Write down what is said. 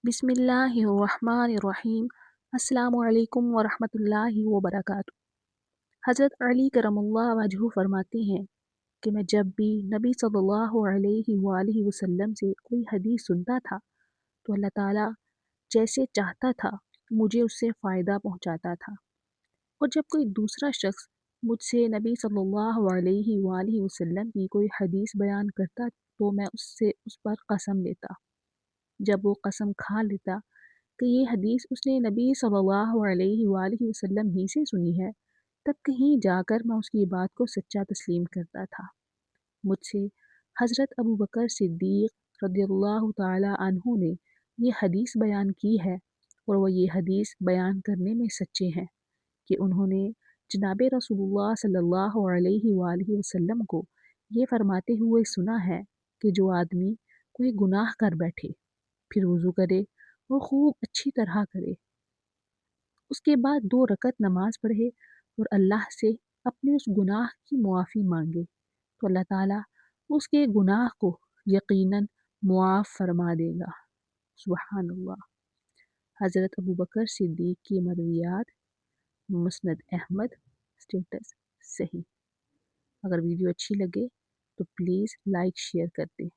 बिस्मिल्लाहिर्रहमानिर्रहीम। अस्सलामु अलैकुम वरहमतुल्लाहि वबरकातुहू। हज़रत अली करमुल्लाह वजहू फरमाते हैं कि मैं जब भी नबी सल्लल्लाहु अलैहि वसल्लम से कोई हदीस सुनता था तो अल्लाह ताला जैसे चाहता था मुझे उससे फ़ायदा पहुंचाता था, और जब कोई दूसरा शख्स मुझसे नबी सल्लल्लाहु अलैहि वसल्लम की कोई हदीस बयान करता तो मैं उससे उस पर कसम लेता। जब वो कसम खा लेता कि ये हदीस उसने नबी सल्लल्लाहु अलैहि वसल्लम ही से सुनी है, तब कहीं जाकर मैं उसकी बात को सच्चा तस्लीम करता था। मुझसे हज़रत अबू बकर सिद्दीक़ रदियल्लाहु ताला अन्हु ने ये हदीस बयान की है, और वो ये हदीस बयान करने में सच्चे हैं कि उन्होंने जनाब रसूलुल्लाह सल्लल्लाहु अलैहि वसल्लम को ये फरमाते हुए सुना है कि जो आदमी कोई गुनाह कर बैठे, फिर वज़ू करे और खूब अच्छी तरह करे, उसके बाद 2 रकत नमाज पढ़े और अल्लाह से अपने उस गुनाह की मुआफ़ी मांगे, तो अल्लाह ताला उसके गुनाह को यकीनन मुआफ़ फरमा देगा। सुबहान अल्लाह। हज़रत अबू बकर सिद्दीक़ की मरवियात, मुस्नद अहमद, स्टेटस सही। अगर वीडियो अच्छी लगे तो प्लीज़ लाइक शेयर कर दें।